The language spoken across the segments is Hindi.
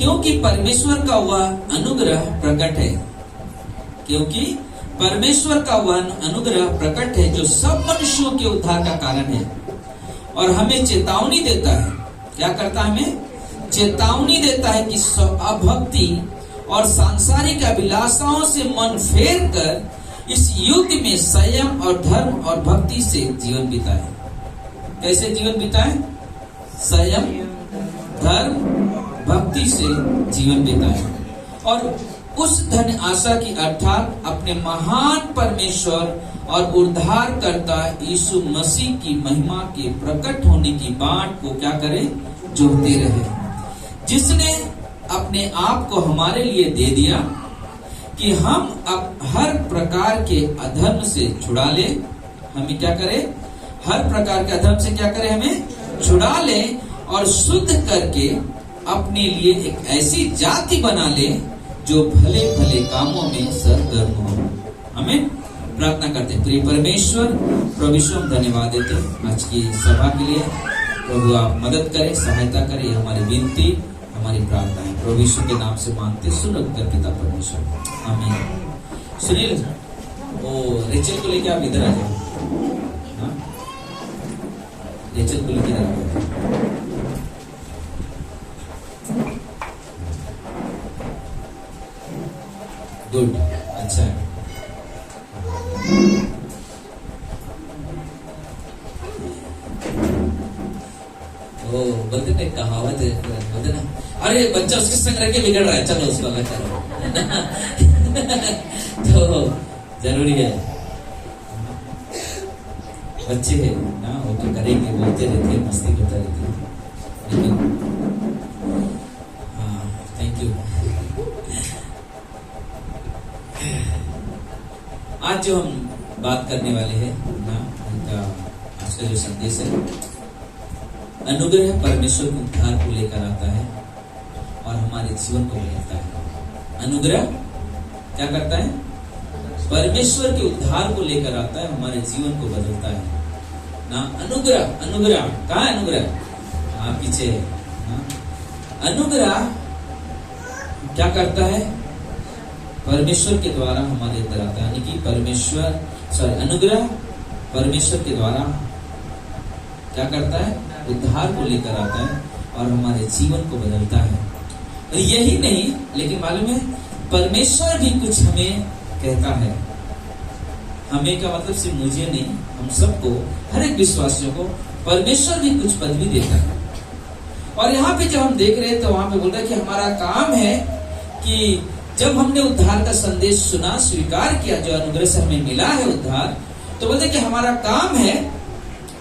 क्योंकि परमेश्वर का वह अनुग्रह प्रकट है, क्योंकि परमेश्वर का वह अनुग्रह प्रकट है जो सब मनुष्यों के उद्धार का कारण है और हमें चेतावनी देता है। क्या करता है? हमें चेतावनी देता है कि अभक्ति और सांसारिक अभिलाषाओं से मन फेर कर इस युग में संयम और धर्म और भक्ति से जीवन बिताए। कैसे जीवन बिताए? संयम, धर्म, भक्ति से जीवन बिताए और उस धन्य आशा की अर्थात अपने महान परमेश्वर और उद्धारकर्ता यीशु मसीह की महिमा के प्रकट होने की बाट को क्या करें? जोहते रहे, जिसने अपने आप को हमारे लिए दे दिया कि हम अब हर प्रकार के अधर्म से छुड़ा ले। हमें क्या करें? हर प्रकार के अधर्म से क्या करें? हमें छुड़ा ले और शुद्ध करके अपने लिए एक ऐसी जाति बना ले जो भले भले कामों में सरगर्म हो। हमें प्रार्थना करते हैं। प्रिय परमेश्वर, प्रभु यीशु हम धन्यवाद देते हैं आज की सभा के लिए। प्रभु आप मदद करें, सहायता करें, हमारी विनती, हमारी प्रार्थना है प्रभु यीशु के नाम से मांगते सुन कर पिता परमेश्वर, आमीन। सुनील, वो रेचल को लेके आप इधर आ जाओ। रेचल को लेके इधर आ जाओ। गुड, अच्छा है। वो बोलते थे कहावत है, बोलते ना, अरे बच्चा उसके संग रह के बिगड़ रहा है, चलो उसको अलग करो। तो जरूरी है, बच्चे है ना, वो तो करेंगे, बोलते रहते हैं, मस्ती करते रहते हैं, लेकिन हाँ, थैंक यू। आज जो हम बात करने वाले हैं ना, उनका आज का जो संदेश है, अनुग्रह परमेश्वर के उद्धार को लेकर आता है और हमारे जीवन को बदलता है। अनुग्रह क्या करता है? परमेश्वर के उद्धार को लेकर आता है, हमारे जीवन को बदलता है ना। अनुग्रह, अनुग्रह कहाँ है? अनुग्रह हाँ पीछे है। अनुग्रह क्या करता है? परमेश्वर के द्वारा हमारे अंदर आता है, यानी कि अनुग्रह परमेश्वर के द्वारा क्या करता है? उद्धार को लेकर आता है और हमारे जीवन को बदलता है। और यही नहीं, लेकिन मालूम है परमेश्वर भी कुछ हमें कहता है। हमें का मतलब सिर्फ मुझे नहीं, हम सबको, हर एक विश्वासियों को परमेश्वर भी कुछ पदवी देता है। और यहाँ पे जब हम देख रहे हैं तो वहां पे बोल रहा है कि हमारा काम है कि जब हमने उद्धार का संदेश सुना, स्वीकार किया, जो अनुग्रह से हमें मिला है उद्धार, तो बोलते कि हमारा काम है,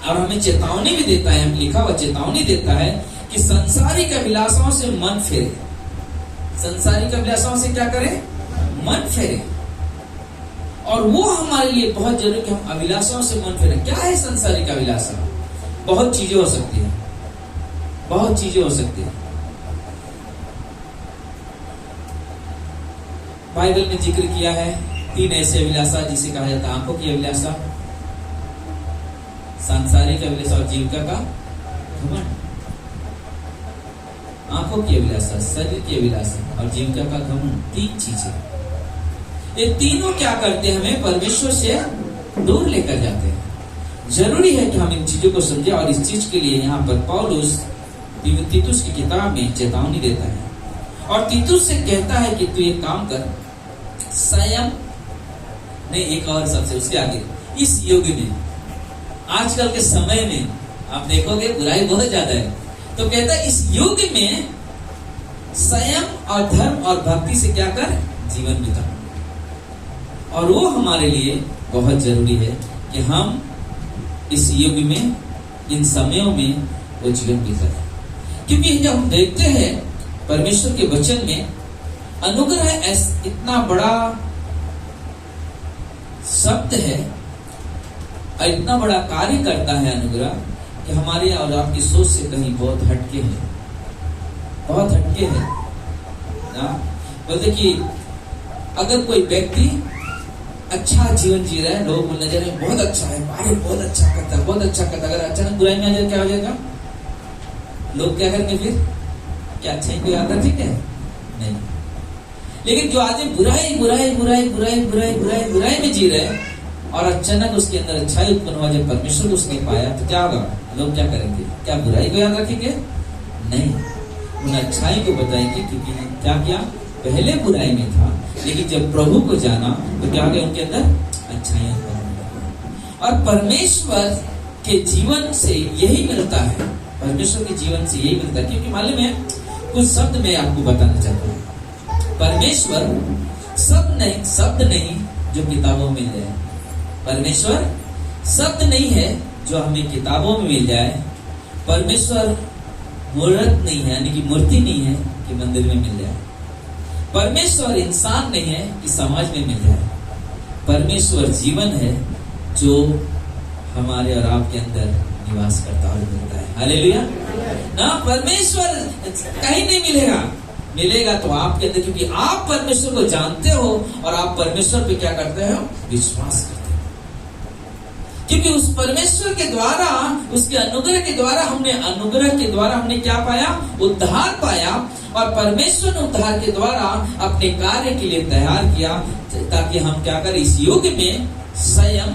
और हमें चेतावनी भी देता है, हम लिखा हुआ चेतावनी देता है कि संसारिक अभिलाषाओं से मन फेरे। संसारिक अभिलाषाओं से क्या करें? मन फेरे। और वो हमारे लिए बहुत जरूरी कि हम अभिलाषाओं से मन फेरे। क्या है संसारिक अभिलाषा? बहुत चीजें हो सकती है, बहुत चीजें हो सकती है। बाइबल में जिक्र किया है 3 ऐसे अभिलाषा जिसे कहा जाता है आंखों की अभिलाषा, सांसारिक अभिलाषा और जीविका का घमंड। आंखों की अभिलाषा, शरीर की अभिलाषा और जीविका का घमंड, 3 चीजें। ये तीनों क्या करते हैं? हमें परमेश्वर से दूर लेकर जाते हैं। जरूरी है कि हम इन चीजों को समझें और इस चीज के लिए यहाँ पर पौलुस तीतुस की किताब में चेतावनी देता है और तीतुस से कहता है कि तू एक काम कर, संयम नहीं, एक और सबसे उसके आगे, इस युग में, आजकल के समय में आप देखोगे बुराई बहुत ज्यादा है, तो कहता है इस युग में संयम और धर्म और भक्ति से क्या कर? जीवन बिता। और वो हमारे लिए बहुत जरूरी है कि हम इस युग में, इन समयों में वो जीवन बिताएं। क्योंकि जब हम देखते हैं परमेश्वर के वचन में, अनुग्रह इतना बड़ा शब्द है और इतना बड़ा कार्य करता है अनुग्रह कि हमारे और आपकी सोच से कहीं बहुत हटके है, बहुत हटके है ना। बोलते कि अगर कोई व्यक्ति अच्छा जीवन जी रहा है, लोग बोलने जा रहे हैं बहुत अच्छा है, अरे बहुत अच्छा करता है, बहुत अच्छा करता है, अगर अचानक बुराई में आ जाए क्या हो जाएगा? लोग क्या करेंगे? फिर क्या अच्छाई को याद रखेंगे? नहीं। लेकिन जो आदमी बुराई बुराई बुराई बुराई बुराई बुराई बुराई में जी रहे और अचानक उसके अंदर अच्छाई उत्पन्न हुआ, जब परमेश्वर को उसने पाया तो क्या होगा? लोग क्या करेंगे? क्या बुराई को याद रखेंगे? नहीं, उन अच्छाई को बताएंगे, क्योंकि क्या किया? पहले बुराई में था, लेकिन जब प्रभु को जाना तो क्या गया? उनके अंदर अच्छाई उत्पन्न हुई। और परमेश्वर के जीवन से यही मिलता है, परमेश्वर के जीवन से यही मिलता है। क्योंकि मालूम है, कुछ शब्द मैं आपको बताना चाहता हूँ। परमेश्वर शब्द नहीं जो किताबों में मिल जाए। परमेश्वर शब्द नहीं है जो हमें किताबों में मिल जाए। परमेश्वर मूर्त नहीं है, यानी कि मूर्ति नहीं है कि मंदिर में मिल जाए। परमेश्वर इंसान नहीं है कि समाज में मिल जाए। परमेश्वर जीवन है जो हमारे और आपके अंदर निवास करता हुआ मिलता है। हालेलुया। ना परमेश्वर कहीं नहीं मिलेगा, मिलेगा तो आपके अंदर, क्योंकि आप परमेश्वर को जानते हो और आप परमेश्वर पे क्या करते हो? विश्वास करते हो। क्योंकि उस परमेश्वर के द्वारा, उसके अनुग्रह के द्वारा हमने क्या पाया? उद्धार पाया। और परमेश्वर ने उद्धार के द्वारा अपने कार्य के लिए तैयार किया, ताकि हम क्या करें? इस युग में संयम,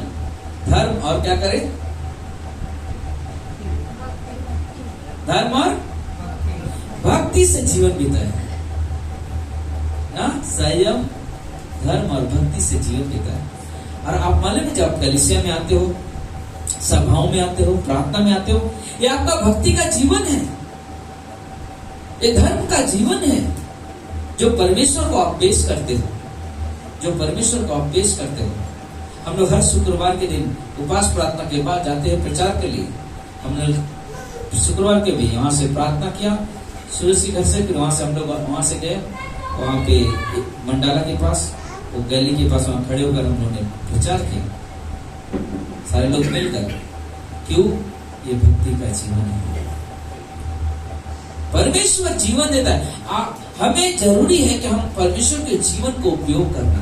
धर्म और क्या करें? धर्म और भक्ति से जीवन बिताए ना। संयम, धर्म और भक्ति से जीवन बिताए। और आप मालूम है, जब कलीसिया में आते हो, सभाओं में आते हो, प्रार्थना में आते हो, ये आपका भक्ति का जीवन है, ये धर्म का जीवन है जो परमेश्वर को आप पेश करते हो, जो परमेश्वर को आप पेश करते हो। हम लोग हर शुक्रवार के दिन उपवास प्रार्थना के बाद जाते हैं प्रचार के लिए। हमने शुक्रवार के भी वहां से प्रार्थना किया, सूरज घर से, फिर वहां से हम लोग वहां से गए, वहां पे मंडाला के पास, वो गली के पास, वहां खड़े होकर हम लोगों ने प्रचार किया, सारे लोग मिलकर। क्यों? ये भक्ति का जीवन है। परमेश्वर जीवन देता है। हमें जरूरी है कि हम परमेश्वर के जीवन को उपयोग करना।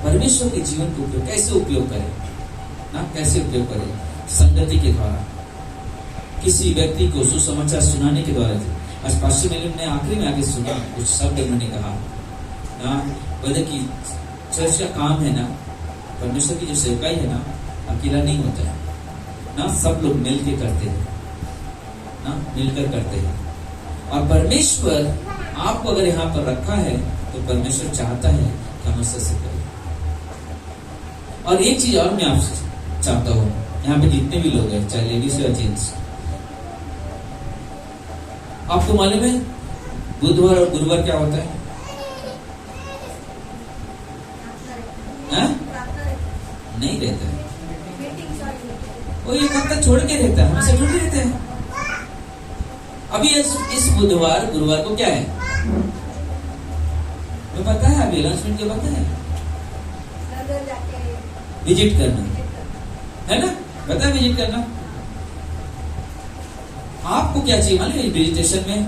परमेश्वर के जीवन को उपयोग कैसे उपयोग करें ना? कैसे उपयोग करें? संगति के द्वारा, किसी व्यक्ति को सुसमाचार सुनाने के द्वारा। आज पास्टर मेलिन ने आखिरी में आके सुना, कुछ शब्द उन्होंने कहा ना, बोले कि चर्च का काम है ना, परमेश्वर की जो सेवकाई है ना, अकेला नहीं होता है ना, सब लोग मिल के करते हैं ना, मिलकर करते हैं। और परमेश्वर आपको अगर यहाँ पर रखा है तो परमेश्वर चाहता है कि हम उससे करें। और एक चीज और मैं आपसे चाहता हूँ, यहाँ पे जितने भी लोग हैं, चाहे लेडीज या जेंट्स, आपको मालूम है बुधवार और गुरुवार क्या होता है? नहीं रहता है, वो एक हफ्ता छोड़ के रहता है, हमसे जुड़े रहते हैं। अभी इस बुधवार गुरुवार को क्या है? मैं पता है, अभी अनाउंसमेंट के पता है, विजिट करना है ना, पता है विजिट करना। आपको क्या चाहिए मालूम है? विजिटेशन में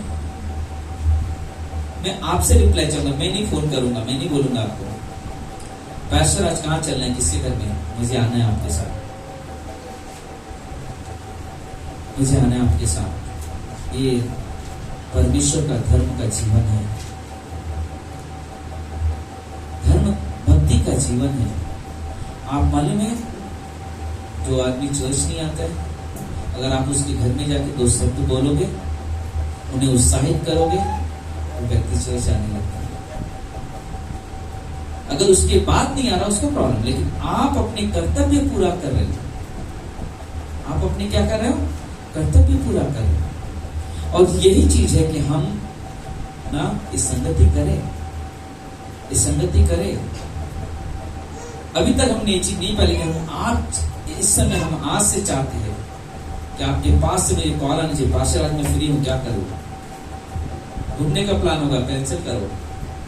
मैं आपसे रिप्लाई चाहूंगा, मैं नहीं फोन करूंगा, मैं नहीं बोलूंगा आपको पैसर आज कहाँ चलना है, किसके घर में, मुझे आना है आपके साथ, मुझे आना है आपके साथ। ये परमेश्वर का धर्म का जीवन है, धर्म भक्ति का जीवन है। आप मालूम है, जो आदमी चर्च नहीं आता है, अगर आप उसके घर में जाके दो शब्द बोलोगे, उन्हें उत्साहित करोगे, तो व्यक्ति चर्च आने लगता है। अगर उसके बाद नहीं आ रहा, उसको प्रॉब्लम, लेकिन आप अपने कर्तव्य पूरा कर रहे हो, आप अपने क्या कर रहे हो? कर्तव्य पूरा कर रहे हो। और यही चीज है कि हम ना इस संगति करें, इस संगति करें। अभी तक हमने ये चीज नहीं पाली, हम आज इस समय हम आज से चाहते हैं कि आपके पास से मेरी कॉल आनी चाहिए, पास आज मैं फ्री हूं, क्या करूं? घूमने का प्लान होगा, कैंसिल करो,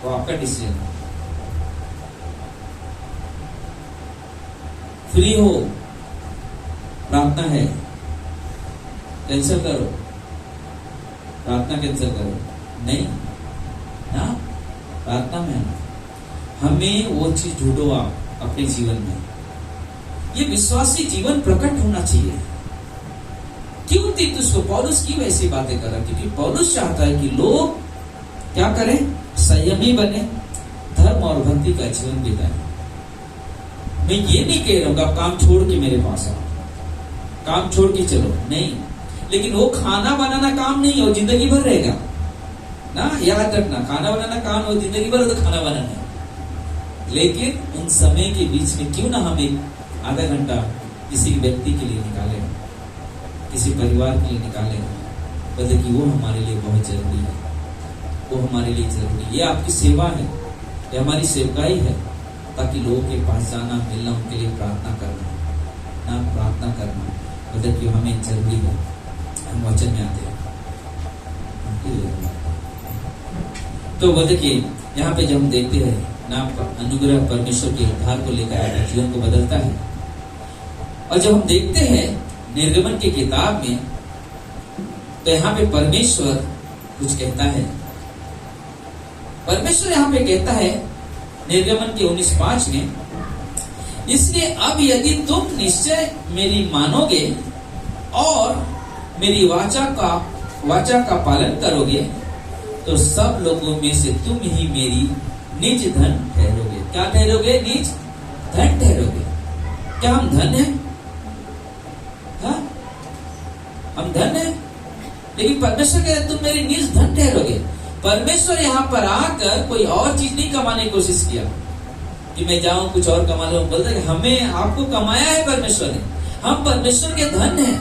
वो आपका डिसीजन है। फ्री हो, प्रार्थना है, कैंसिल करो, प्रार्थना कैंसिल करो, नहीं ना, प्रार्थना में हमें वो चीज ढूंढो आप अपने जीवन में। ये विश्वासी जीवन प्रकट होना चाहिए, क्यों तीतुस को पौलुस क्यों ऐसी बातें कर रहा है? क्योंकि पौलुस चाहता है कि लोग क्या करें? संयमी बने, धर्म और भक्ति का जीवन बिताएं। मैं ये नहीं कह रहा हूं आप काम छोड़ के मेरे पास आओ, काम छोड़ के चलो, नहीं। लेकिन वो खाना बनाना काम नहीं है, वो जिंदगी भर रहेगा ना, याद रखना। खाना बनाना काम हो जिंदगी भर, तो खाना बनाना है। लेकिन उन समय के बीच में क्यों ना हम एक आधा घंटा किसी व्यक्ति के लिए निकालें, किसी परिवार के लिए निकालें, बल्कि कि वो हमारे लिए बहुत जरूरी है, वो हमारे लिए जरूरी है। ये आपकी सेवा है, ये हमारी सेवकाई है, ताकि लोगों के पास जाना, मिलना, उनके लिए प्रार्थना करना, ना प्रार्थना करना मतलब कि हमें जरूरी है। हम वचन में आते हैं तो वो देखिए यहाँ पे जब हम देखते हैं ना, अनुग्रह परमेश्वर के उद्धार को लेकर आकर जीवन को बदलता है। और जब हम देखते हैं निर्गमन की किताब में, तो यहाँ पे परमेश्वर कुछ कहता है। परमेश्वर यहाँ पे कहता है निर्गमन के 19:5 में, इसलिए अब यदि तुम निश्चय मेरी मानोगे और मेरी वाचा का पालन करोगे, तो सब लोगों में से तुम ही मेरी निज धन ठहरोगे। क्या ठहरोगे? निज धन ठहरोगे। क्या हम धन है? हाँ? हम धन है, लेकिन परमेश्वर कहते तुम मेरी निज धन ठहरोगे। परमेश्वर यहाँ पर आकर कोई और चीज नहीं कमाने की कोशिश किया कि मैं जाऊं कुछ और कमा लूं। बोलता है हमें आपको कमाया है परमेश्वर ने, हम परमेश्वर के धन हैं।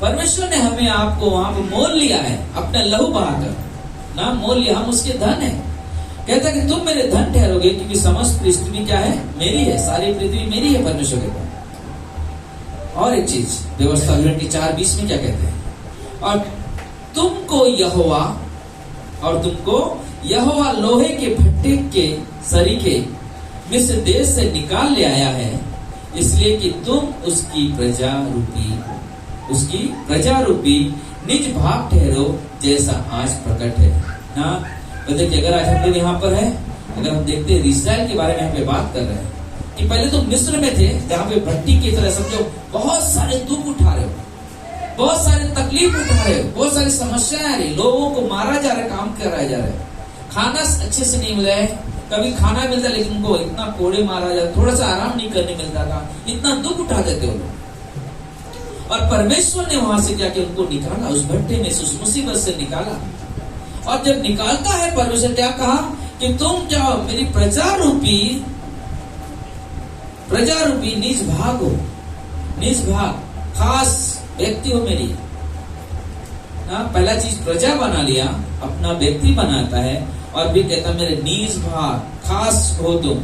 परमेश्वर ने हमें आपको वहां पर मोल लिया है, अपना लहू बहाकर ना मोल लिया, हम उसके धन है। कहता कि तुम मेरे धन ठहरोगे, क्योंकि समस्त पृथ्वी क्या है? मेरी है, सारी पृथ्वी मेरी है परमेश्वर के पास। और एक चीज व्यवस्था विवरण की 4:20 में क्या कहते हैं? और तुमको यहोवा लोहे के भट्टे के सरीखे मिस्र देश से निकाल ले आया है, इसलिए कि तुम उसकी प्रजा रूपी निज भाग ठहरो, जैसा आज प्रकट है ना। देखिए अगर आज हम लोग यहाँ पर है, अगर हम देखते हैं इस्राएल के बारे में यहाँ पे बात कर रहे हैं कि पहले तो मिस्र में थे, जहाँ पे भट्टी की तरह समझो बहुत सारे दुख उठा रहे हो, बहुत सारे तकलीफ उठा रहे हो, बहुत सारी समस्याएं आ रही, लोगों को मारा जा रहा है, काम कराया जा रहा है, खाना अच्छे से नहीं मिल रहा है, कभी खाना मिलता लेकिन उनको इतना कोड़े मारा जाता, थोड़ा सा आराम नहीं करने मिलता था, इतना दुख उठा देते हो लोग। और परमेश्वर ने वहां से क्या किया? उनको निकाला, उस भट्टे में से, उस मुसीबत से निकाला। और जब निकालता है परमेश्वर क्या कहा कि तुम जाओ मेरी प्रजा रूपी निज भाग हो, निज भाग, खास व्यक्ति हो मेरी ना। पहला चीज प्रजा बना लिया, अपना व्यक्ति बनाता है, और भी कहता मेरे निज भाग, खास हो तुम,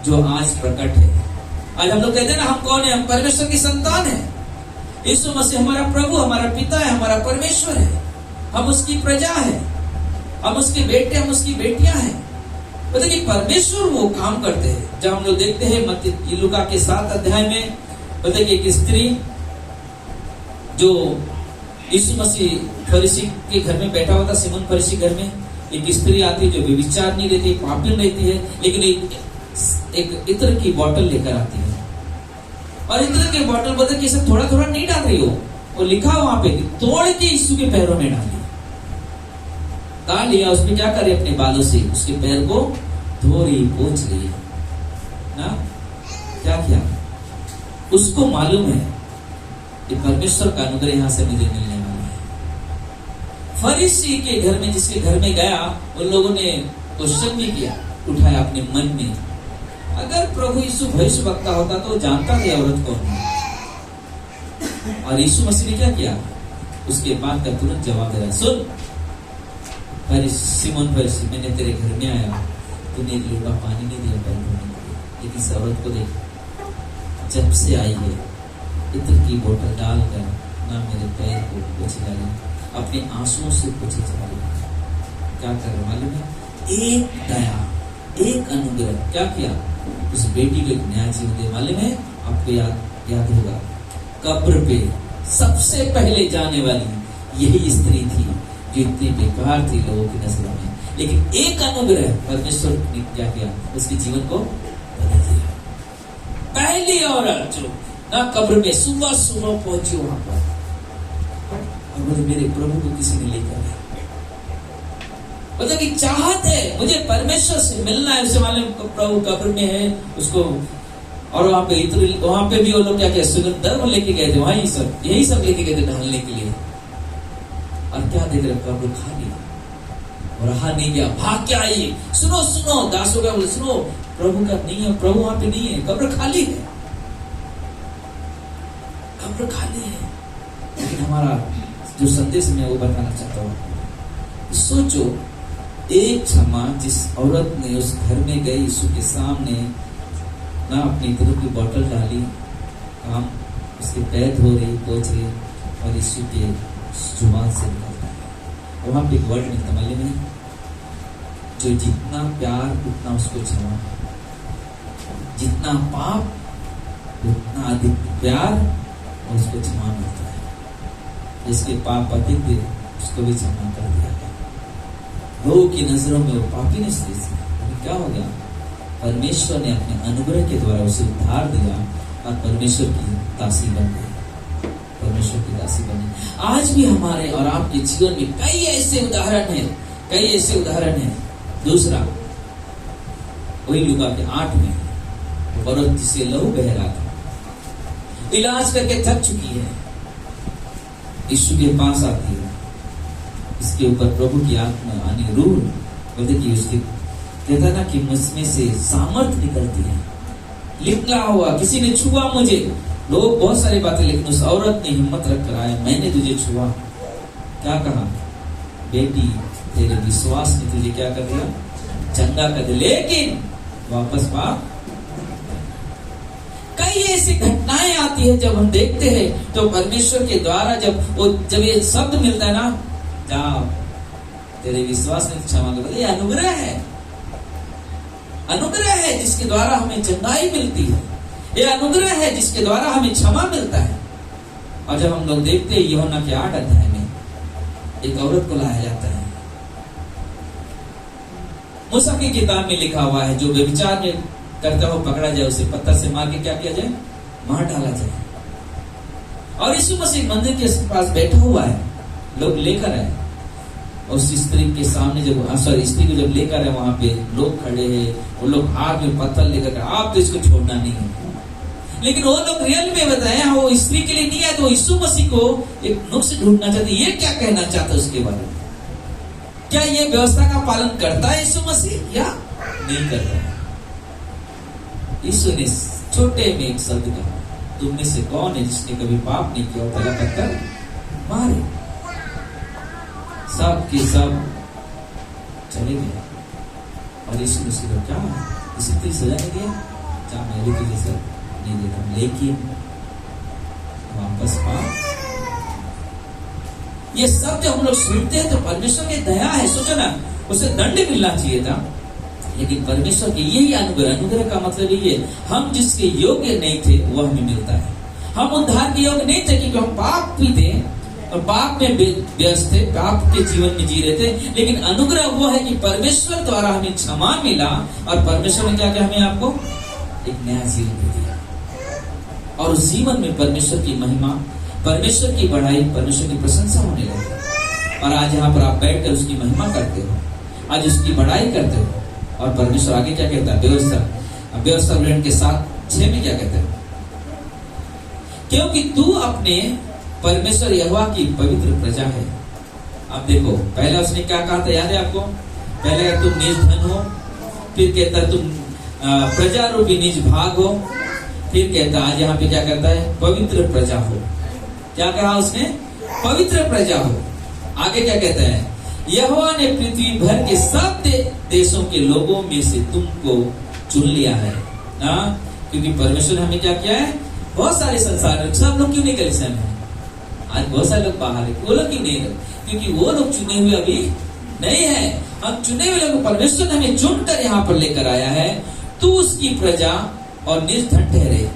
जो आज प्रकट है। आज हम लोग कहते हैं ना हम कौन है? हम परमेश्वर की संतान है। यीशु मसीह हमारा प्रभु, हमारा पिता है, हमारा परमेश्वर है, हम उसकी प्रजा है, हम उसके बेटे, हम उसकी बेटियां हैं। पता कि परमेश्वर वो काम करते हैं। जब हम लोग देखते हैं मत्ती लूका के 7 अध्याय में, पता कि एक स्त्री जो यीशु मसीह फरीसी के घर में बैठा हुआ था, सिमोन फरीसी घर में एक स्त्री आती है जो व्यभिचार नहीं रहती, पापिन रहती है, लेकिन एक इत्र की बोतल लेकर आती है। और इत्र की बोतल बोलते कि सब थोड़ा थोड़ा नहीं डाल रही हो, वो लिखा वहां पे तोड़ के यीशु के पैरों में डाली, डाल लिया। उसमें क्या करे? अपने बालों से उसके पैर को धो रही, पोंछ रही ना। क्या किया? उसको मालूम है कि परमेश्वर का अनुग्रह यहाँ से मुझे मिलने वाला है। फरीसी के घर में, जिसके घर में गया, उन लोगों ने क्वेश्चन भी किया, उठाया अपने मन में, अगर प्रभु यीशु भविष्यवक्ता होता तो जानता था औरत कौन है। और यीशु मसीह ने क्या किया? उसके बाद का तुरंत जवाब दिया, सुन सिमोन फरीसी, मैंने तेरे घर में आया, तूने एक लोटा पानी नहीं दिया पैर धोने के लिए, लेकिन इस औरत को देख, जब से आई है इत्र की बोतल डालकर ना मेरे पैर को पोंछे जा रही, अपने आंसुओं से पोंछे जा रही। क्या कर रहा मालूम है? एक दया, एक अनुग्रह। क्या किया? उस बेटी को एक नया जीवन दे। मालूम है आपको? याद होगा, कब्र पे सबसे पहले जाने वाली यही स्त्री थी जो इतनी बेकार थी लोगों की नजरों में, लेकिन एक अनुग्रह परमेश्वर ने क्या किया? उसके जीवन को बदल दिया। पहली औरत जो ना कब्र में सुबह सुबह पहुंची वहां पर, तो बोले मेरे प्रभु को किसी ने लेकर आया। मतलब कि चाहत है, मुझे परमेश्वर से मिलना है। उसे मालूम प्रभु कब्र में है उसको, और वहां पे भी वो लोग क्या क्या सुगंध लेके गए थे, वहां यही सब लेके गए थे ढालने के लिए। और क्या देख रहे, कब्र खाली, और रहा नहीं गया, भाग के आई। सुनो दासों का बोले सुनो, प्रभु का नहीं है, प्रभु वहां पे नहीं है, कब्र खाली है, कब्र खाली है। लेकिन हमारा जो संदेश मैं वो बताना चाहता हूँ, सोचो एक क्षमा जिस औरत ने उस घर में गई, यीशु के सामने ना अपनी दूध की बोतल डाली, काम उसके पैर धो रही, पोंछ रही, और यीशु के जुबान से निकलता है। वहां पे एक वर्ड मिलता मालूम है, जो जितना प्यार उतना उसको क्षमा, जितना पाप उतना अधिक प्यार और उसको क्षमा मिलता है। जिसके पाप अधिक थे उसको भी क्षमा कर दिया गया। लोगों की नजरों में वो पापी नहीं थे, क्या हो गया, परमेश्वर ने अपने अनुग्रह के द्वारा उसे उद्धार दिया और परमेश्वर की दासी बन गई, परमेश्वर की दासी बनी। आज भी हमारे और आपके जीवन में कई ऐसे उदाहरण हैं, कई ऐसे उदाहरण हैं। दूसरा, वही लूका के 8 में औरत जिसे लहू बह रहा था, इलाज करके थक चुकी है, यीशु के पास आती है। इसके ऊपर प्रभु की आत्मा यानी रूह बोलते कि उसके कहता ना कि मुझमें से सामर्थ निकलती है, लिखा हुआ किसी ने छुआ मुझे, लोग बहुत सारी बातें, लेकिन उस औरत ने हिम्मत रख कर आया, मैंने तुझे छुआ। क्या कहा, बेटी तेरे विश्वास ने तुझे क्या कर दिया, चंगा कर दिया। लेकिन वापस पाप। कई ऐसी घटनाएं आती है जब हम देखते हैं तो परमेश्वर के द्वारा जब ये शब्द मिलता है ना, जाओ तेरे विश्वास ने क्षमा कर दिया, ये अनुग्रह है, अनुग्रह है जिसके द्वारा हमें चंगाई मिलती है, ये अनुग्रह है जिसके द्वारा हमें क्षमा मिलता है। और जब हम लोग देखते हैं यूहन्ना के 8 अध्याय में एक औरत को लाया जाता है, मूसा की किताब में लिखा हुआ है, जो व्यभिचार में करता हो पकड़ा जाए, उसे पत्थर से मार के क्या किया जाए, मार डाला जाए। और यीशु मसीह मंदिर के पास बैठा हुआ है, लोग लेकर आए, और उस स्त्री के सामने स्त्री को जब लेकर आए, वहां पे लोग खड़े हैं, वो लोग हाथ में पत्थर लेकर, आप तो इसको छोड़ना नहीं है। लेकिन वो लोग रियल में बताया वो स्त्री के लिए नहीं आए, तो यीशु मसीह को एक नुक्स ढूंढना चाहते, ये क्या कहना चाहता उसके बारे में, क्या ये व्यवस्था का पालन करता है यीशु मसीह या नहीं करता है। यीशु ने छोटे में एक शब्द कहा, तुम में से कौन है जिसने कभी पाप नहीं किया, पहला पत्थर मारे। सब के सब चले गए, और यीशु मसीह को क्या इसी तरह सजा नहीं दिया, क्या मैं भी तुझे सब नहीं देता, लेकिन वापस पाप। ये सब जब हम लोग सुनते हैं तो परमेश्वर की दया है, सोचो ना, उसे दंड मिलना चाहिए था, लेकिन परमेश्वर की यही अनुग्रह, अनुग्रह का मतलब ये, हम जिसके योग्य नहीं थे वो हमें मिलता है। हम उद्धार के योग्य नहीं थे क्योंकि हम पाप भी थे और पाप में व्यस्त थे, पाप के जीवन में जी रहे थे, लेकिन अनुग्रह वो है कि परमेश्वर द्वारा हमें क्षमा मिला, और परमेश्वर ने क्या किया, हमें आपको एक नया जीवन दे दिया, और उस जीवन में परमेश्वर की महिमा, परमेश्वर की बढ़ाई, परमेश्वर की प्रशंसा होने लगी। और आज यहाँ पर आप बैठकर उसकी महिमा करते हो, आज उसकी बढ़ाई करते हो। और परमेश्वर आगे क्या कहता है, व्यवस्था के 7:6 में क्या कहता है, क्योंकि तू अपने परमेश्वर यहोवा की पवित्र प्रजा है। अब देखो, पहले उसने क्या कहा था, याद है आपको, पहले कहता तुम निज धन हो, फिर कहता तुम प्रजा रूपी निज भाग हो, फिर कहता आज यहाँ पे क्या कहता है, पवित्र प्रजा हो। क्या कहा उसने, पवित्र प्रजा हो। आगे क्या कहता है, यहोवा ने पृथ्वी भर के सब देशों के लोगों में से तुमको चुन लिया है। क्योंकि परमेश्वर ने हमें क्या किया है, बहुत सारे संसार, सब लोग क्यों नहीं कलीसिया में, आज बहुत सारे लोग बाहर है, वो लोग क्यों नहीं है, क्योंकि वो लोग चुने हुए अभी नहीं है। हम चुने हुए लोग, परमेश्वर ने हमें चुनकर यहाँ पर लेकर आया है। तू उसकी प्रजा और निर्धन ठहरे।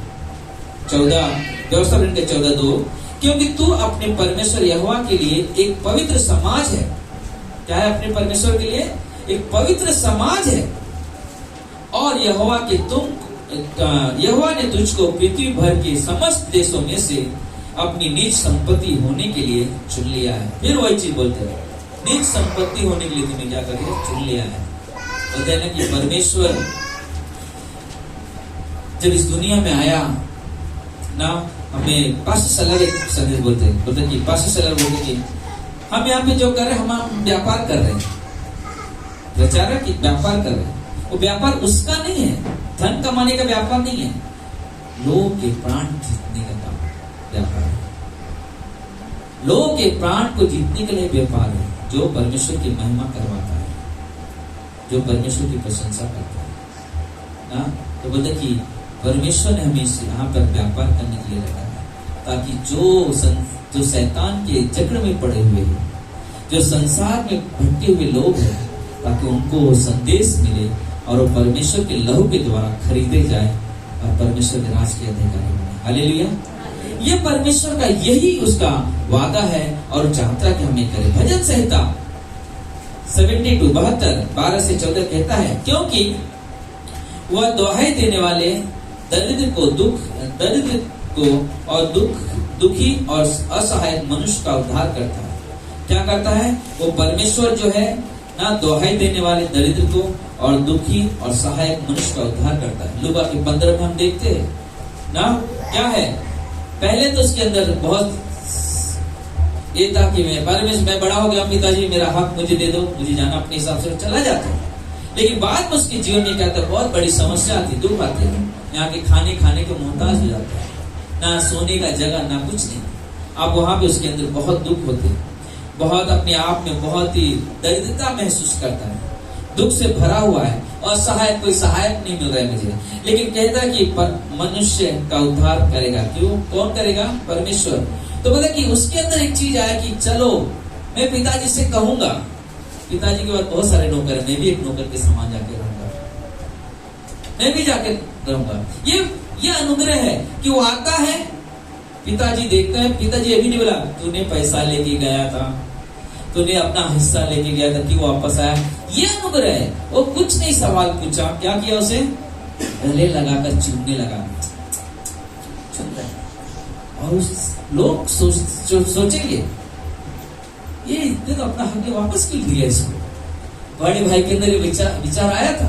14 व्यवस्था 14:2, क्योंकि तू अपने परमेश्वर यहोवा के लिए एक पवित्र समाज है। क्या है, अपने परमेश्वर के लिए एक पवित्र समाज है, और यहोवा ने तुझको पृथ्वी भर के समस्त देशों में से अपनी निज संपत्ति होने के लिए चुन लिया है। फिर वही चीज बोलते हैं, निज संपत्ति होने के लिए तुम्हें क्या कर लिया, चुन लिया है। बोलते हैं ना कि परमेश्वर जब इस दुनिया में आया ना, हमें पास्टर सलार एक संदेश बोलते हैं कि पास्टर सलार बोलते कि हम यहाँ पे जो कर रहे हैं, हम व्यापार कर रहे हैं, प्रचारक व्यापार कर रहे हैं। वो व्यापार उसका नहीं है, धन कमाने का व्यापार नहीं है, लोगों के प्राण जीतने का व्यापार है। लोगों के प्राण को जीतने के लिए व्यापार है, जो परमेश्वर की महिमा करवाता है, जो परमेश्वर की प्रशंसा करता है ना। तो बोलते कि परमेश्वर ने हमें यहाँ पर व्यापार करने के लिए रखा है, ताकि जो शैतान के चक्र में पड़े हुए हैं, जो संसार में भटके हुए लोग हैं, ताकि उनको वो संदेश मिले और वो परमेश्वर के लहू के द्वारा खरीदे जाए और परमेश्वर के राज के अधिकारी बने। हालेलुया। ये परमेश्वर का यही उसका वादा है और चाहता है कि हमें करे। भजन संहिता 72 12 से 14 कहता है, क्योंकि वह दुहाई देने वाले दरिद्र को और दुखी और असहाय मनुष्य का उद्धार करता है। क्या करता है वो परमेश्वर जो है ना, दुहाई देने वाले दरिद्र को और दुखी और सहायक मनुष्य का उद्धार करता है। लूका के 15 में हम देखते हैं ना, क्या है, पहले तो उसके अंदर बहुत ये था कि मैं बड़ा हो गया, पिताजी मेरा हक मुझे दे दो, मुझे जाना अपने हिसाब से चला जाता है। लेकिन बाद में उसके जीवन में क्या था, बहुत बड़ी समस्या आती, दुख आते हैं, यहाँ के खाने के मोहताज हो जाता है, ना सोने का जगह ना कुछ नहीं। अब वहां पे उसके अंदर बहुत दुख होते, बहुत अपने आप में बहुत ही दरिद्रता महसूस करता है, दुख से भरा हुआ है, असहाय, कोई सहायक नहीं मिल रहा है मुझे। लेकिन कहता है कि मनुष्य का उद्धार करेगा। क्यों? कौन करेगा? परमेश्वर। तो बोला कि उसके अंदर एक चीज आया कि चलो मैं पिताजी से कहूंगा। पिताजी के बाद बहुत सारे नौकर है, मैं भी एक नौकर के समान जाके रहूंगा, मैं भी जाके रहूंगा। ये अनुग्रह है कि वो आता है, पिताजी देखते हैं, पिताजी ये भी नहीं बोला तूने पैसा लेके गया था, तूने अपना हिस्सा लेके गया था, क्यों वापस आया। ये अनुग्रह है। वो कुछ नहीं सवाल पूछा, क्या किया, उसे गले लगाकर चूमने लगा, चुन रहा है। और लोग सोचेंगे ये इतने तो अपना हक वापस क्यों दिया इसको। बड़े भाई के अंदर ये विचार आया था,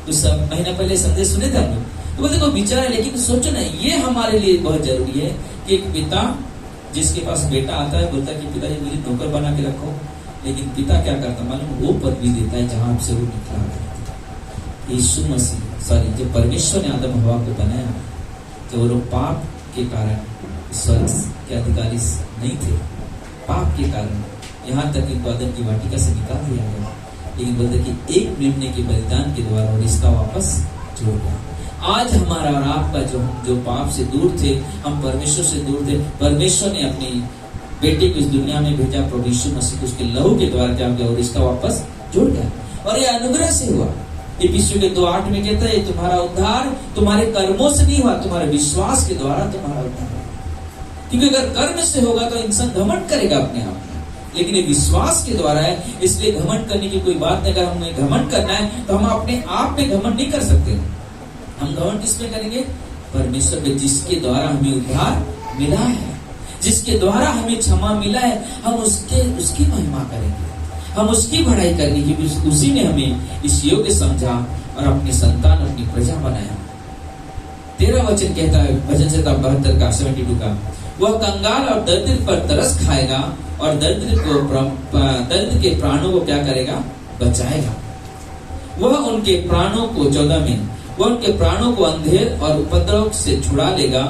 कुछ महीना पहले संदेश सुने थे हम लोग, तो बोलते को विचार है। लेकिन सोचो ना, ये हमारे लिए बहुत जरूरी है कि एक पिता जिसके पास बेटा आता है, बोलता है कि पिताजी मुझे नौकर बना के रखो, लेकिन पिता क्या करता मालूम, वो पदवी देता है जहां से वो निकला है। यीशु मसीह जब परमेश्वर ने आदम हवा को बनाया, तो वो लोग पाप के कारण स्वर्ग के अधिकारी नहीं थे, पाप के कारण यहाँ तक इनको आदम की वाटिका से निकाल दिया गया। लेकिन बोलते कि एक मेमने के बलिदान के द्वारा और रिश्ता वापस जोड़ गया। आज हमारा और आपका जो पाप से दूर थे, हम परमेश्वर से दूर थे, परमेश्वर ने अपनी बेटे को इस दुनिया में भेजा, प्रभु यीशु मसीह को उसके लहू के द्वारा क्या गया और रिश्ता वापस जुड़ गया। और ये अनुग्रह से हुआ। इफिसियों के 2:8 में कहता है तुम्हारा उद्धार तुम्हारे कर्मों से नहीं हुआ, तुम्हारे विश्वास के द्वारा तुम्हारा उद्धार। क्योंकि अगर कर्म से होगा तो इंसान घमंड करेगा अपने आप में, लेकिन ये विश्वास के द्वारा है, इसलिए घमंड करने की कोई बात नहीं। अगर हमें घमंड करना है तो हम अपने आप में घमंड नहीं कर सकते। हम घमंड किसमें करेंगे? परमेश्वर पे, जिसके द्वारा हमें उद्धार मिला है, जिसके द्वारा हमें क्षमा मिला है, हम उसकी महिमा करेंगे, हम उसकी बढ़ाई करेंगे। उसी ने हमें इस योग्य समझा और अपनी संतान, अपनी प्रजा बनाया। 13 वचन कहता है भजन संहिता 72 का 72 का, वह कंगाल और दरिद्र पर तरस खाएगा और दरिद्र के प्राणों को क्या करेगा? बचाएगा। वह उनके प्राणों को 14 में, वह उनके प्राणों को अंधेर और उपद्रव से छुड़ा लेगा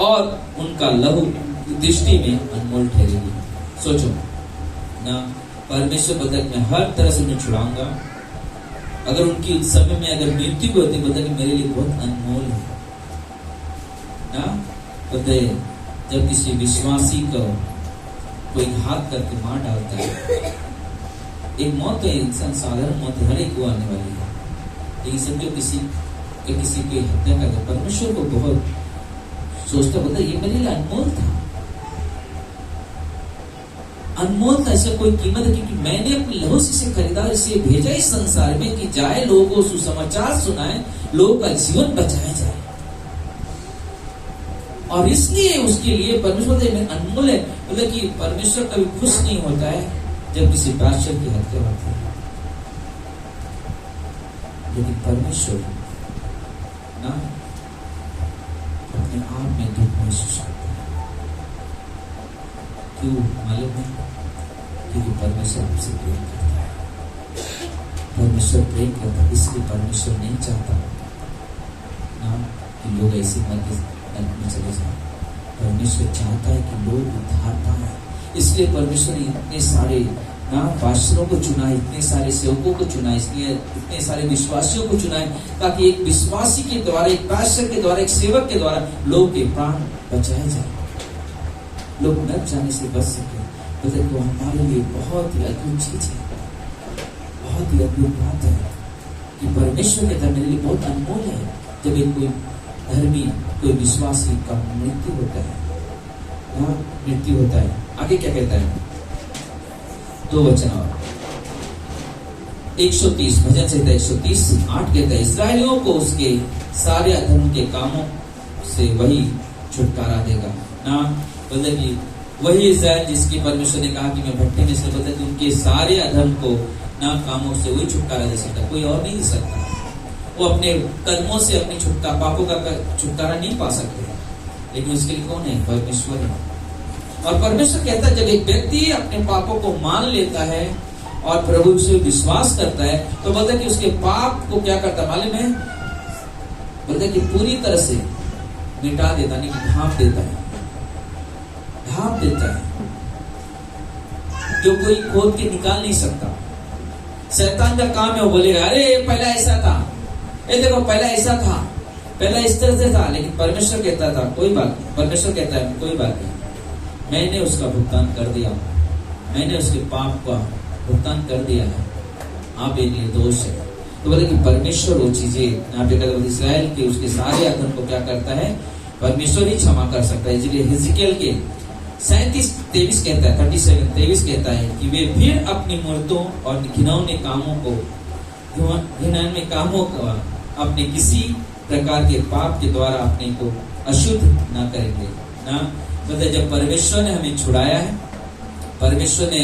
और उनका लहू दृष्टि में अनमोल ठहरेगी। सोचो ना, परमेश्वर बदल में हर तरह से उन्हें छुड़ाऊंगा। अगर उनकी उस समय में अगर मृत्यु होती, बदल मेरे लिए बहुत अनमोल है ना। बदल जब किसी विश्वासी को कोई हाथ करके मार डालता है, एक मौत तो इंसान साधारण मौत हर एक को आने वाली है, लेकिन समझो किसी की हत्या करके परमेश्वर को बहुत सोचता, बोलता ये मेरे लिए अनमोल था, अनमोल था, इसका कोई कीमत है, क्योंकि मैंने अपने लहू से इसे खरीदा, इसे भेजा इस संसार में कि जाए, लोगों को सुसमाचार सुनाए, लोगों का जीवन बचाया जाए। और इसलिए उसके लिए परमेश्वर में अनमोल है। मतलब कि परमेश्वर कभी खुश नहीं होता है जब किसी बादशाह की हत्या होती है, लेकिन परमेश्वर ना अपने आप में दुख महसूस करता है। क्यों मालूम है? क्योंकि परमेश्वर हमसे प्रेम करता है। परमेश्वर प्रेम करता है, इसलिए परमेश्वर नहीं चाहता ना कि लोग ऐसे मर के नरक में चले जाए। परमेश्वर चाहता है कि लोग उद्धार पाए। इसलिए परमेश्वर ने इतने सारे ना पास्टरों को चुना, इतने सारे सेवकों को चुना, इसलिए इतने सारे विश्वासियों को चुना है, ताकि एक विश्वासी के द्वारा, एक पास्टर के द्वारा, एक सेवक के द्वारा लोग के प्राण बचाए जाए, लोग नरक जाने से बच सके। तो वो हमारे लिए बहुत ही अद्भुत चीज है, बहुत ही अद्भुत बात है कि परमेश्वर के धर्म मेरे लिए बहुत अनमोल है। जब एक कोई धर्मी, कोई विश्वासी का मृत्यु होता है, मृत्यु होता है। आगे क्या कहता है? 2 वचन और 130 भजन संहिता 130:8 कहता है, इस्राएलियों को उसके सारे अधर्म के कामों से वही छुटकारा देगा। ना बोलते कि वही इस्राएल जिसकी परमेश्वर ने कहा कि मैं भट्टी में से, बोलते कि उनके सारे अधर्म को ना कामों से वही छुटकारा दे सकता, कोई और नहीं दे सकता। वो अपने कर्मों से अपनी पापों का छुटकारा नहीं पा सकते, लेकिन उसके लिए कौन है? परमेश्वर है। और परमेश्वर कहता है जब एक व्यक्ति अपने पापों को मान लेता है और प्रभु से विश्वास करता है, तो बोलता है कि उसके पाप को क्या करता मालूम है? बोलता है कि पूरी तरह से मिटा देता, नहीं कि ढांप देता है, ढांप देता है, जो कोई खोद के निकाल नहीं सकता। शैतान का काम है वो बोलेगा अरे पहला ऐसा था, ये देखो पहला ऐसा था, पहला इस तरह से था, लेकिन परमेश्वर कहता था कोई बात नहीं। परमेश्वर कहता है कोई बात नहीं, मैंने उसका भुगतान कर दिया, मैंने उसके पाप का भुगतान कर दिया है, आप एक निर्दोष है। तो बोले कि परमेश्वर वो चीजें यहाँ पे कहते इस्राएल के उसके सारे अधर्म को क्या करता है? परमेश्वर ही क्षमा कर सकता है। इसलिए हिजकिय्याह के 37:23 कहता है, 37:23 कहता है कि वे फिर अपनी मूर्तों और घिनौने कामों को, घिनौने कामों का अपने किसी प्रकार के पाप के द्वारा अपने को अशुद्ध न करेंगे। ना मतलब जब परमेश्वर ने हमें छुड़ाया है, परमेश्वर ने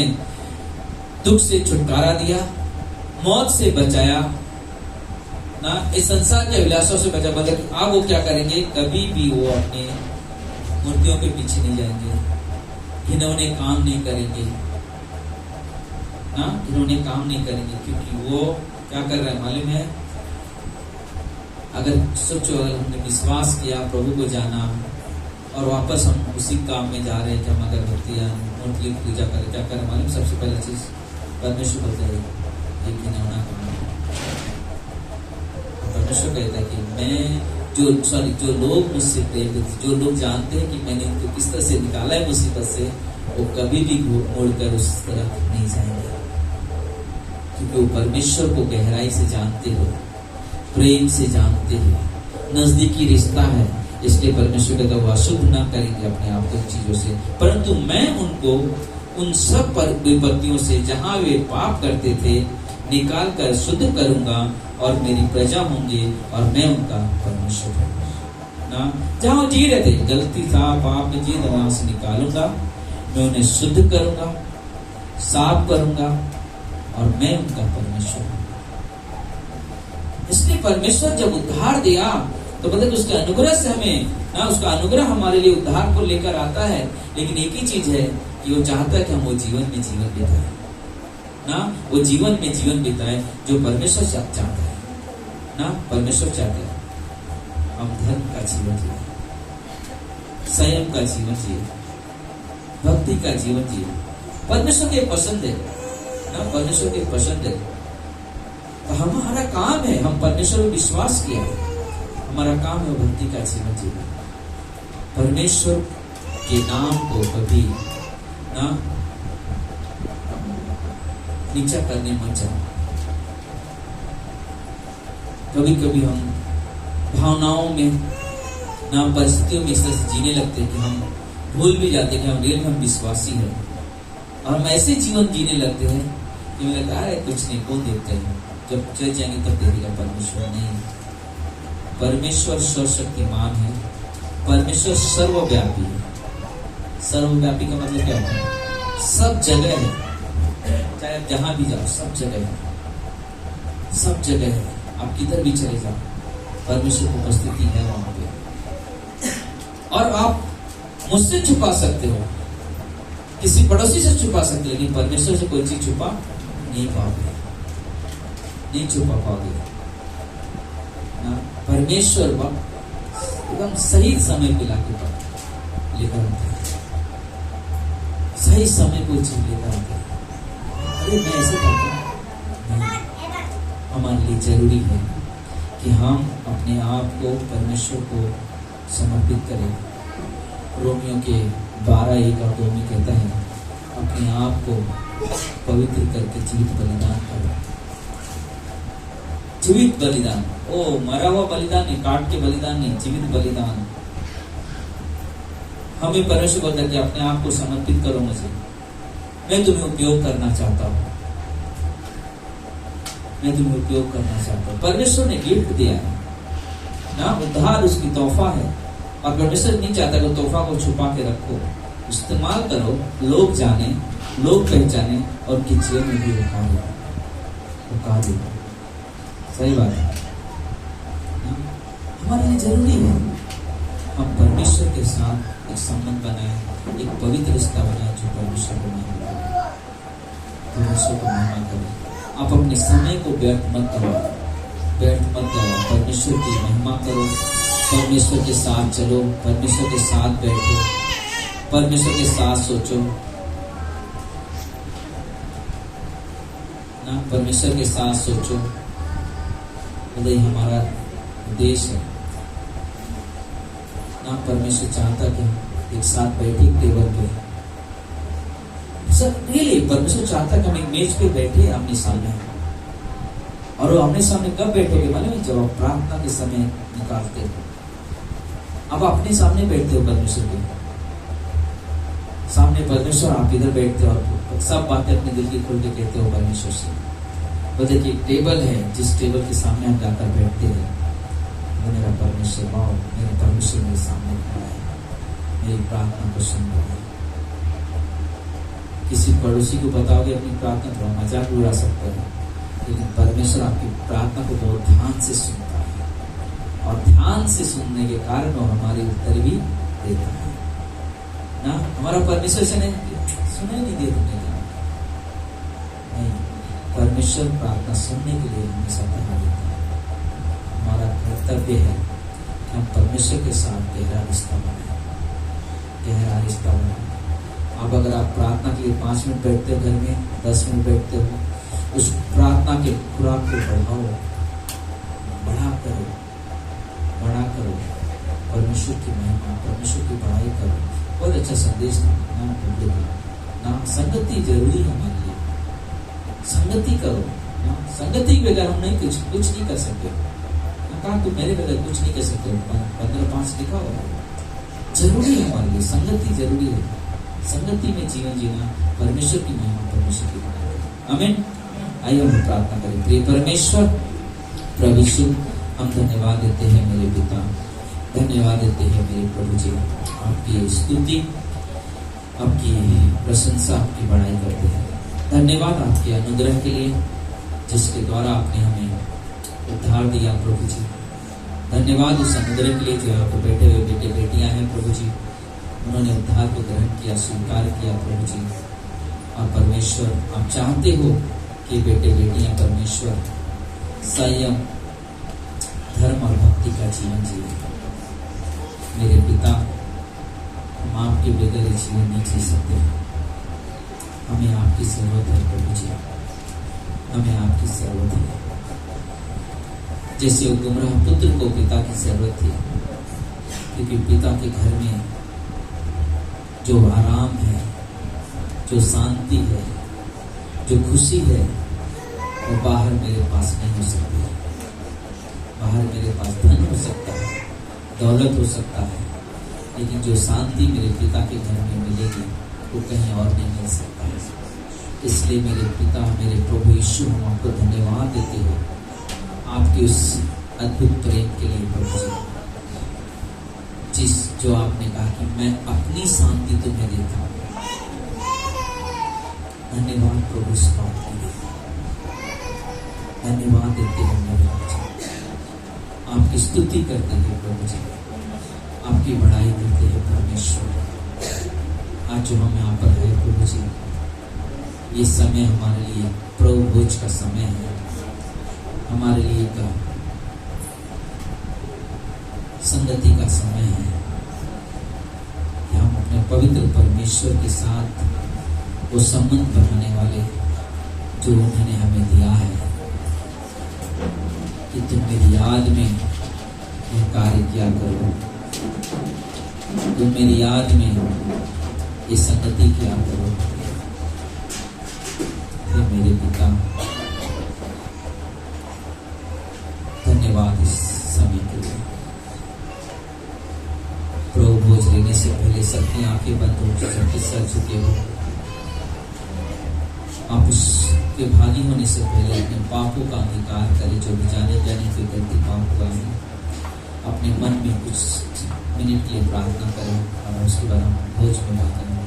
दुख से छुटकारा दिया, मौत से बचाया, ना इस संसार के अभिलाषों से बचा, मतलब आप वो क्या करेंगे? कभी भी वो अपने मूर्तियों के पीछे नहीं जाएंगे, घिनौने काम नहीं करेंगे, ना घिनौने काम नहीं करेंगे, क्योंकि वो क्या कर रहा है मालूम है? अगर सोचो, अगर हमने विश्वास किया, प्रभु को जाना और वापस हम उसी काम में जा रहे हैं कि हम अगरबत्तियां मूर्ति पूजा करें, क्या करें मालूम? सबसे पहला चीज परमेश्वर बोलता है ये घिनौना काम है। परमेश्वर कहता है कि मैं जो लोग मुझसे प्रेम करते, जो लोग जानते हैं कि मैंने उनको किस तरह से निकाला है मुसीबत से, वो कभी भी मोड़कर उस तरफ नहीं जाएंगे, क्योंकि वो परमेश्वर को गहराई से जानते हो, प्रेम से जानते हो, नजदीकी रिश्ता है। इसलिए परमेश्वर कहता है वो अशुद्ध ना करेंगे अपने आप को इन चीजों से, परंतु मैं उनको उन सब विपत्तियों से जहां वे पाप करते थे निकाल कर शुद्ध करूंगा और मेरी प्रजा होंगे और मैं उनका परमेश्वर हूँ। ना जहां जी रहे थे, गलती था, पाप में जी वहां से निकालूंगा, मैं उन्हें शुद्ध करूंगा, साफ करूंगा और मैं उनका परमेश्वर हूँ। इसलिए परमेश्वर जब उद्धार दिया तो मतलब उसके अनुग्रह से हमें ना, उसका अनुग्रह हमारे लिए उद्धार को लेकर आता है, लेकिन एक ही चीज है कि वो चाहता है कि हम वो जीवन में जीवन बिताए, ना वो जीवन में जीवन बिताए जो परमेश्वर चाहता है। ना परमेश्वर चाहता है हम धर्म का जीवन जिए, संयम का जीवन जिए, भक्ति का जीवन जिए। परमेश्वर के पसंद है ना, परमेश्वर के पसंद है। तो हमारा काम है, हम परमेश्वर में विश्वास किया, हमारा काम है भक्ति का जीवन जीना। परमेश्वर के नाम को कभी ना नीचा करने मत जाओ। कभी कभी हम भावनाओं में ना, परिस्थितियों में इस तरह से जीने लगते हैं कि हम भूल भी जाते हैं कि हम रियल में हम विश्वासी हैं, और हम ऐसे जीवन जीने लगते हैं कि मुझे लगता है कुछ नहीं, कौन देखते हैं, जब चल जाएंगे तब देखेगा। परमेश्वर नहीं, परमेश्वर सर्वशक्तिमान है, परमेश्वर सर्वव्यापी है। सर्वव्यापी का मतलब क्या होता है? सब जगह है, चाहे आप जहां भी जाओ सब जगह है, सब जगह है। आप किधर भी चले जाओ परमेश्वर की उपस्थिति है वहां पे। और आप मुझसे छुपा सकते हो, किसी पड़ोसी से छुपा सकते हो, लेकिन परमेश्वर से कोई चीज छुपा नहीं पाओगे, नहीं छुपा पाओगे ना। परमेश्वर एकदम सही समय पे लाके लेकर आते हैं, सही समय कोई चीज लेकर आते हैं। अरे मैं ऐसे करता हूं, हमारे लिए जरूरी है कि हम अपने आप को परमेश्वर को समर्पित करें। रोमियो के 12:1 और 2 में कहता है, अपने आप को पवित्र करके जीवित बलिदान करो। जीवित बलिदान, ओ मरा हुआ बलिदान नहीं, काट के बलिदान नहीं, जीवित बलिदान। हमें परमेश्वर बोलता है कि अपने आप को समर्पित करो मुझे, मैं तुम्हें उपयोग करना चाहता हूं, मैं तुम्हें उपयोग करना चाहता हूं। परमेश्वर ने गिफ्ट दिया है ना, उद्धार उसकी तोहफा है, और परमेश्वर नहीं चाहता कि तोहफा को छुपा के रखो, इस्तेमाल करो, लोग जाने, लोग पहचाने, और किसी में भी उका दे। सही बात है, हमारे लिए जरूरी है हम परमेश्वर के साथ एक संबंध बनाए, एक पवित्र रिश्ता बनाए जो परमेश्वर को महिमा करे, परमेश्वर को महिमा करे। आप अपने समय को व्यर्थ मत करो, व्यर्थ मत करो, परमेश्वर की महिमा करो, परमेश्वर के साथ चलो, परमेश्वर के साथ बैठो, परमेश्वर के साथ सोचो ना, परमेश्वर के साथ सोचो। यही हमारा देश है ना। परमेश्वर चाहता कि हम एक साथ बैठे टेबल पे, सर रियली परमेश्वर चाहता कि हम एक मेज पे बैठे आमने सामने। और वो आमने सामने कब बैठोगे मालूम है? जब आप प्रार्थना के समय निकालते हो, अब अपने सामने बैठते हो परमेश्वर के सामने, परमेश्वर आप इधर बैठते हो और सब बातें अपने दिल की खोल के कहते हो परमेश्वर से। तो देखिए टेबल है, जिस टेबल के सामने हम जाकर बैठते हैं, वो मेरा परमेश्वर, वाओ मेरा परमेश्वर मेरे सामने खड़ा है, मेरी प्रार्थना को सुन रहा है। किसी पड़ोसी को बताओगे अपनी प्रार्थना, थोड़ा मजाक उड़ा सकते हैं, लेकिन परमेश्वर आपकी प्रार्थना को बहुत ध्यान से सुनता है, और ध्यान से सुनने के कारण वो हमारी उत्तर भी देता है ना। हमारा परमेश्वर से नहीं सुनाई नहीं दे तुमने नहीं, परमेश्वर प्रार्थना सुनने के लिए हमेशा तैयार रहता है। हमारा कर्तव्य है कि हम परमेश्वर के साथ गहरा रिश्ता बनाए, गहरा रिश्ता बनाए। अब अगर आप प्रार्थना के लिए 5 मिनट बैठते हो घर में, 10 मिनट बैठते हो, उस प्रार्थना के खुराक को बढ़ाओ, बड़ा करो, बड़ा करो, परमेश्वर की महिमा, परमेश्वर की बड़ाई करो। बहुत अच्छा संदेश ना, संगति जरूरी है हमारे लिए, संगति करो ना। संगति के बगैर हम नहीं कुछ नहीं कर सकते। कहा तुम मेरे बगैर कुछ नहीं कर सकते, 15:5 लिखा हुआ है। जरूरी है हमारे लिए, संगति जरूरी है। संगति में जीवन जीना, परमेश्वर की महिमा, परमेश्वर की बड़ाई। आमीन। आइए हम प्रार्थना करें। प्रिय परमेश्वर प्रभु यीशु, हम धन्यवाद देते हैं मेरे पिता, धन्यवाद देते हैं मेरे प्रभु जी। आपकी स्तुति, आपकी प्रशंसा, आपकी बड़ाई करते हैं। धन्यवाद आपके अनुग्रह के लिए जिसके द्वारा आपने हमें उद्धार दिया प्रभु जी। धन्यवाद उस अनुग्रह के लिए जो आपको बैठे हुए बेटे बेटियां हैं प्रभु जी, उन्होंने उद्धार को ग्रहण किया, स्वीकार किया प्रभु जी। और परमेश्वर आप चाहते हो कि बेटे बेटियां परमेश्वर संयम, धर्म और भक्ति का जीवन जिए। मेरे पिता, हम आपके बगैर जीवन नहीं जी सकते, हमें आपकी जरूरत है प्रभु जी, हमें आपकी जरूरत है। जैसे गुमराह पुत्र को पिता की जरूरत थी, क्योंकि पिता के घर में जो आराम है, जो शांति है, जो खुशी है, वो बाहर मेरे पास नहीं हो सकती। बाहर मेरे पास धन हो सकता है, दौलत हो सकता है, लेकिन जो शांति मेरे पिता के घर में मिलेगी वो कहीं और नहीं मिल सकता है। इसलिए मेरे पिता, मेरे प्रभु यीशु, हम आपको धन्यवाद देते हैं आपके उस अद्भुत प्रेम के लिए प्रभु जी, जिस जो आपने कहा कि मैं अपनी शांति तुम्हें देता हूँ। धन्यवाद प्रभु इस बात के लिए, धन्यवाद देते हैं मेरे राजा, आपकी स्तुति करते हैं प्रभु जी, आपकी बड़ाई करते हैं परमेश्वर। आज जो हम यहाँ पर है प्रभु जी, ये समय हमारे लिए प्रभु भोज का समय है, हमारे लिए का संगति का समय है कि हम अपने पवित्र परमेश्वर के साथ वो संबंध बनाने वाले जो उन्होंने हमें दिया है कि तुम मेरी याद में यह कार्य किया करो, तुम मेरी याद में ये संगति किया करो। हे मेरे पिता, धन्यवाद इस समय के लिए। प्रभु भोज लेने से पहले सबकी आंखें बंद हो, सबके सर झुके हो। आप उसके भागी होने से पहले अपने पापों का अंगीकार करें, जो भी जाने जाने की गलती पाप हुआ है। अपने मन में कुछ मिनट के लिए प्रार्थना करें और उसके बाद हम भोज में बात करें।